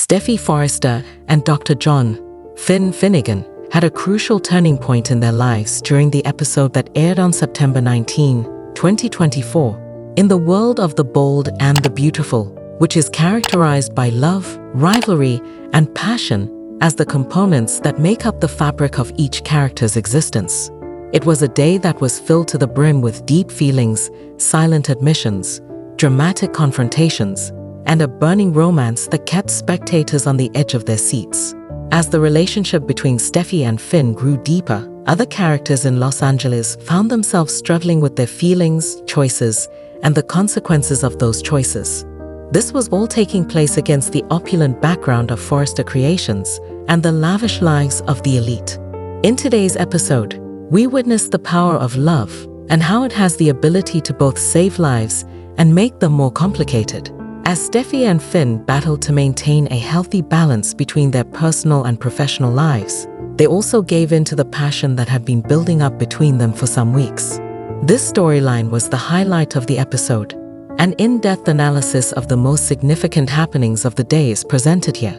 Steffy Forrester and Dr. John Finn Finnegan had a crucial turning point in their lives during the episode that aired on September 19, 2024, in the world of the bold and the beautiful, which is characterized by love, rivalry, and passion as the components that make up the fabric of each character's existence. It was a day that was filled to the brim with deep feelings, silent admissions, dramatic confrontations, and a burning romance that kept spectators on the edge of their seats. As the relationship between Steffy and Finn grew deeper, other characters in Los Angeles found themselves struggling with their feelings, choices, and the consequences of those choices. This was all taking place against the opulent background of Forrester Creations and the lavish lives of the elite. In today's episode, we witness the power of love and how it has the ability to both save lives and make them more complicated. As Steffy and Finn battled to maintain a healthy balance between their personal and professional lives, they also gave in to the passion that had been building up between them for some weeks. This storyline was the highlight of the episode. An in-depth analysis of the most significant happenings of the day is presented here.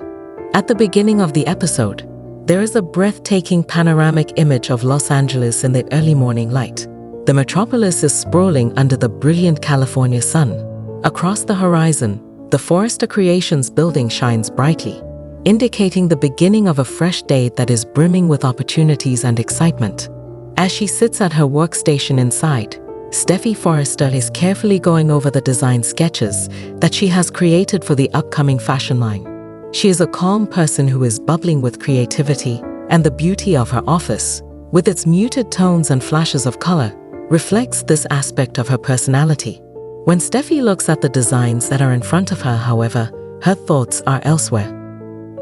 At the beginning of the episode, there is a breathtaking panoramic image of Los Angeles in the early morning light. The metropolis is sprawling under the brilliant California sun. Across the horizon, the Forrester Creations building shines brightly, indicating the beginning of a fresh day that is brimming with opportunities and excitement. As she sits at her workstation inside, Steffy Forrester is carefully going over the design sketches that she has created for the upcoming fashion line. She is a calm person who is bubbling with creativity, and the beauty of her office, with its muted tones and flashes of color, reflects this aspect of her personality. When Steffy looks at the designs that are in front of her, however, her thoughts are elsewhere.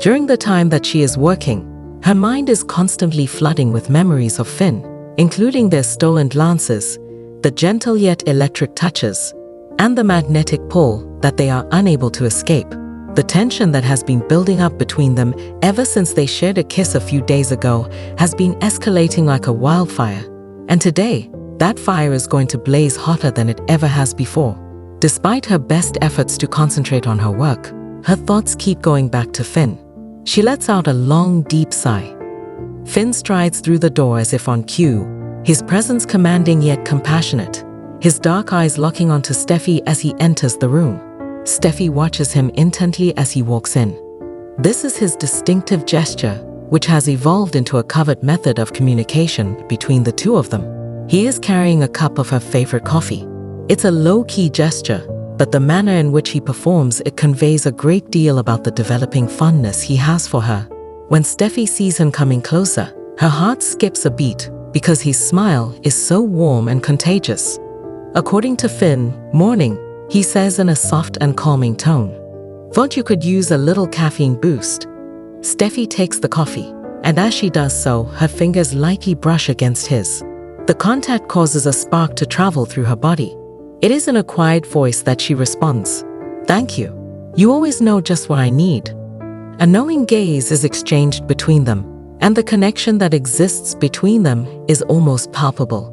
During the time that she is working, her mind is constantly flooding with memories of Finn, including their stolen glances, the gentle yet electric touches, and the magnetic pull that they are unable to escape. The tension that has been building up between them ever since they shared a kiss a few days ago has been escalating like a wildfire, and today, that fire is going to blaze hotter than it ever has before. Despite her best efforts to concentrate on her work, her thoughts keep going back to Finn. She lets out a long, deep sigh. Finn strides through the door as if on cue, his presence commanding yet compassionate, his dark eyes locking onto Steffy as he enters the room. Steffy watches him intently as he walks in. This is his distinctive gesture, which has evolved into a covert method of communication between the two of them. He is carrying a cup of her favorite coffee. It's a low-key gesture, but the manner in which he performs it conveys a great deal about the developing fondness he has for her. When Steffy sees him coming closer, her heart skips a beat because his smile is so warm and contagious. According to Finn, morning, he says in a soft and calming tone, "Thought you could use a little caffeine boost." Steffy takes the coffee, and as she does so, her fingers lightly brush against his. The contact causes a spark to travel through her body. It is in a quiet voice that she responds, "Thank you. You always know just what I need." A knowing gaze is exchanged between them, and the connection that exists between them is almost palpable.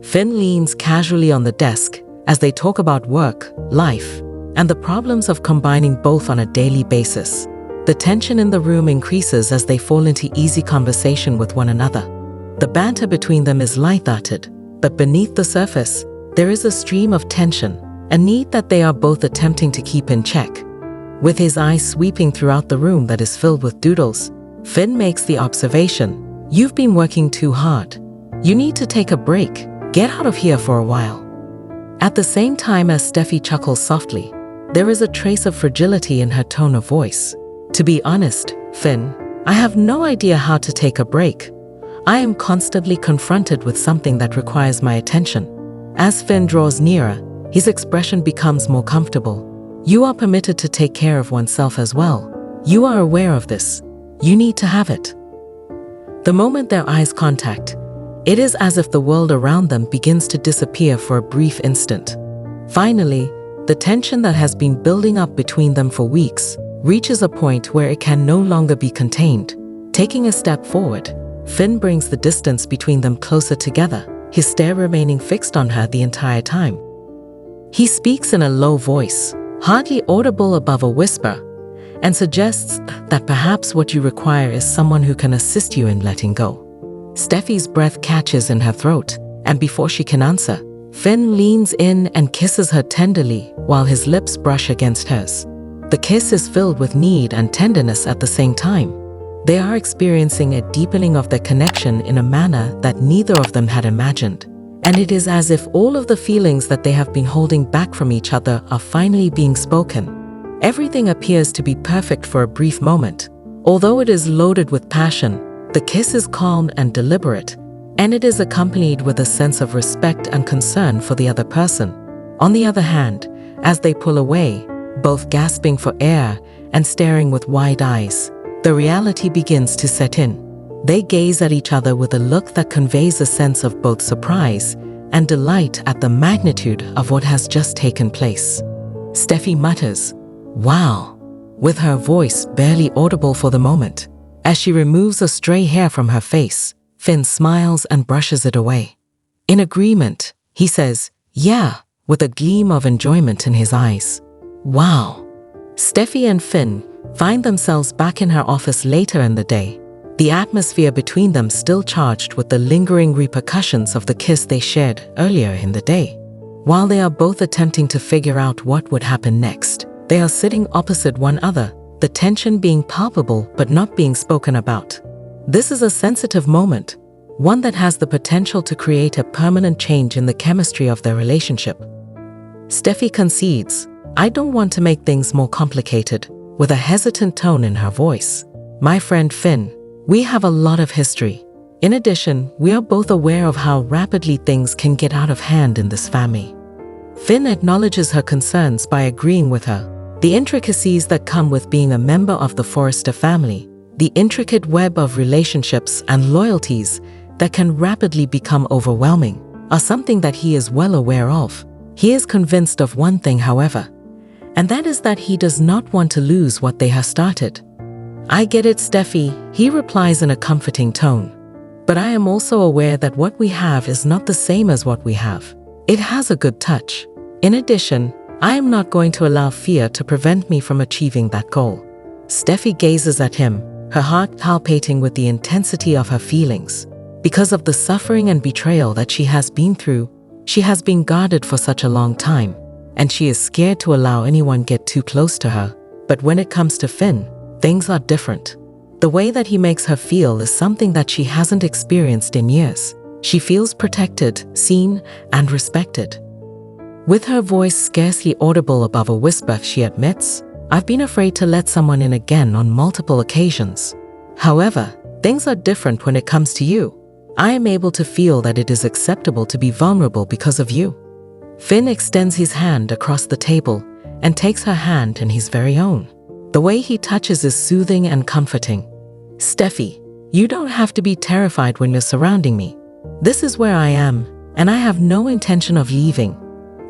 Finn leans casually on the desk as they talk about work, life, and the problems of combining both on a daily basis. The tension in the room increases as they fall into easy conversation with one another. The banter between them is light-hearted, but beneath the surface, there is a stream of tension, a need that they are both attempting to keep in check. With his eyes sweeping throughout the room that is filled with doodles, Finn makes the observation, "You've been working too hard. You need to take a break. Get out of here for a while." At the same time as Steffy chuckles softly, there is a trace of fragility in her tone of voice. "To be honest, Finn, I have no idea how to take a break. I am constantly confronted with something that requires my attention." As Finn draws nearer, his expression becomes more comfortable. "You are permitted to take care of oneself as well. You are aware of this. You need to have it." The moment their eyes contact, it is as if the world around them begins to disappear for a brief instant. Finally, the tension that has been building up between them for weeks reaches a point where it can no longer be contained. Taking a step forward, Finn brings the distance between them closer together, his stare remaining fixed on her the entire time. He speaks in a low voice, hardly audible above a whisper, and suggests that perhaps what you require is someone who can assist you in letting go. Steffy's breath catches in her throat, and before she can answer, Finn leans in and kisses her tenderly while his lips brush against hers. The kiss is filled with need and tenderness at the same time. They are experiencing a deepening of their connection in a manner that neither of them had imagined, and it is as if all of the feelings that they have been holding back from each other are finally being spoken. Everything appears to be perfect for a brief moment. Although it is loaded with passion, the kiss is calm and deliberate, and it is accompanied with a sense of respect and concern for the other person. On the other hand, as they pull away, both gasping for air and staring with wide eyes, the reality begins to set in. They gaze at each other with a look that conveys a sense of both surprise and delight at the magnitude of what has just taken place. Steffy mutters, "Wow," with her voice barely audible for the moment. As she removes a stray hair from her face, Finn smiles and brushes it away. In agreement, he says, "Yeah," with a gleam of enjoyment in his eyes. Wow. Steffy and Finn find themselves back in her office later in the day, the atmosphere between them still charged with the lingering repercussions of the kiss they shared earlier in the day. While they are both attempting to figure out what would happen next, they are sitting opposite one another, the tension being palpable but not being spoken about. This is a sensitive moment, one that has the potential to create a permanent change in the chemistry of their relationship. Steffy concedes, "I don't want to make things more complicated," with a hesitant tone in her voice. "My friend Finn, we have a lot of history. In addition, we are both aware of how rapidly things can get out of hand in this family." Finn acknowledges her concerns by agreeing with her. The intricacies that come with being a member of the Forrester family, the intricate web of relationships and loyalties that can rapidly become overwhelming, are something that he is well aware of. He is convinced of one thing, however, and that is that he does not want to lose what they have started. "I get it, Steffy," he replies in a comforting tone. "But I am also aware that what we have is not the same as what we have. It has a good touch. In addition, I am not going to allow fear to prevent me from achieving that goal." Steffy gazes at him, her heart palpitating with the intensity of her feelings. Because of the suffering and betrayal that she has been through, she has been guarded for such a long time, and she is scared to allow anyone get too close to her. But when it comes to Finn, things are different. The way that he makes her feel is something that she hasn't experienced in years. She feels protected, seen, and respected. With her voice scarcely audible above a whisper, she admits, "I've been afraid to let someone in again on multiple occasions. However, things are different when it comes to you. I am able to feel that it is acceptable to be vulnerable because of you." Finn extends his hand across the table and takes her hand in his very own. The way he touches is soothing and comforting. "Steffy, you don't have to be terrified when you're surrounding me. This is where I am, and I have no intention of leaving."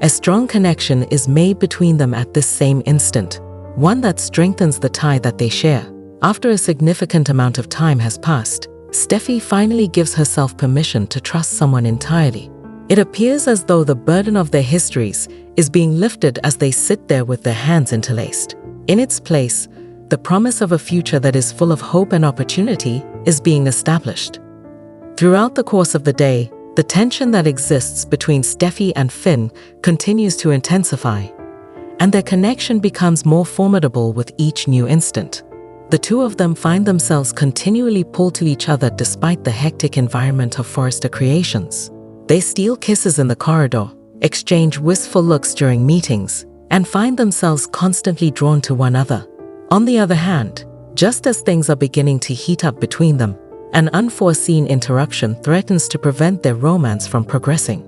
A strong connection is made between them at this same instant, one that strengthens the tie that they share. After a significant amount of time has passed, Steffy finally gives herself permission to trust someone entirely. It appears as though the burden of their histories is being lifted as they sit there with their hands interlaced. In its place, the promise of a future that is full of hope and opportunity is being established. Throughout the course of the day, the tension that exists between Steffy and Finn continues to intensify, and their connection becomes more formidable with each new instant. The two of them find themselves continually pulled to each other despite the hectic environment of Forrester Creations. They steal kisses in the corridor, exchange wistful looks during meetings, and find themselves constantly drawn to one another. On the other hand, just as things are beginning to heat up between them, an unforeseen interruption threatens to prevent their romance from progressing.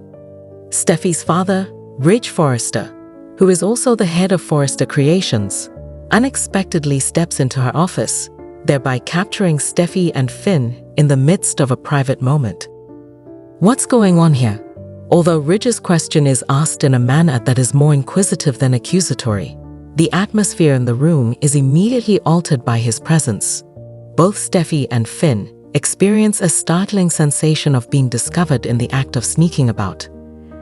Steffy's father, Ridge Forrester, who is also the head of Forrester Creations, unexpectedly steps into her office, thereby capturing Steffy and Finn in the midst of a private moment. "What's going on here?" Although Ridge's question is asked in a manner that is more inquisitive than accusatory, the atmosphere in the room is immediately altered by his presence. Both Steffy and Finn experience a startling sensation of being discovered in the act of sneaking about,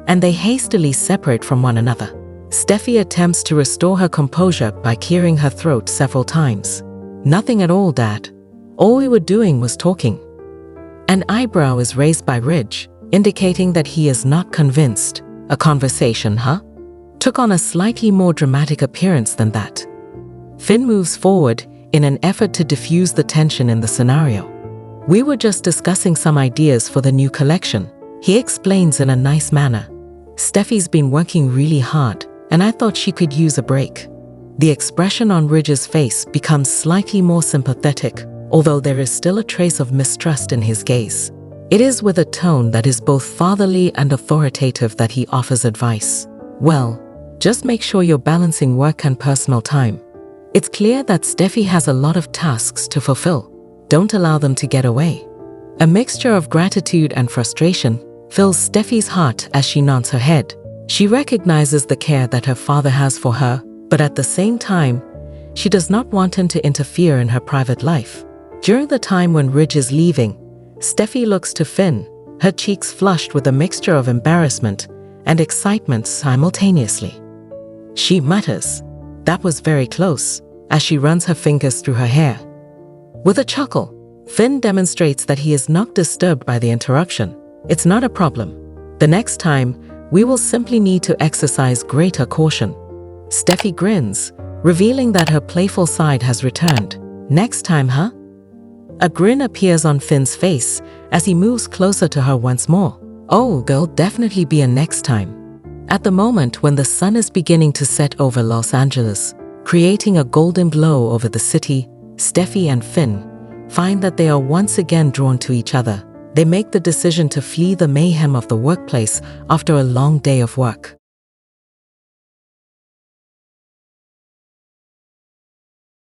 and they hastily separate from one another. Steffy attempts to restore her composure by clearing her throat several times. Nothing at all, Dad. All we were doing was talking. An eyebrow is raised by Ridge, indicating that he is not convinced. A conversation, huh? Took on a slightly more dramatic appearance than that. Finn moves forward in an effort to diffuse the tension in the scenario. We were just discussing some ideas for the new collection, he explains in a nice manner. Steffy's been working really hard, and I thought she could use a break. The expression on Ridge's face becomes slightly more sympathetic, although there is still a trace of mistrust in his gaze. It is with a tone that is both fatherly and authoritative that he offers advice. Well, just make sure you're balancing work and personal time. It's clear that Steffy has a lot of tasks to fulfill. Don't allow them to get away. A mixture of gratitude and frustration fills Steffy's heart as she nods her head. She recognizes the care that her father has for her, but at the same time, she does not want him to interfere in her private life. During the time when Ridge is leaving, Steffy looks to Finn, her cheeks flushed with a mixture of embarrassment and excitement simultaneously. She mutters, "That was very close," as she runs her fingers through her hair. With a chuckle, Finn demonstrates that he is not disturbed by the interruption. It's not a problem. The next time, we will simply need to exercise greater caution. Steffy grins, revealing that her playful side has returned. Next time, huh? A grin appears on Finn's face as he moves closer to her once more. Oh, there'll definitely be a next time. At the moment when the sun is beginning to set over Los Angeles, creating a golden glow over the city, Steffy and Finn find that they are once again drawn to each other. They make the decision to flee the mayhem of the workplace after a long day of work.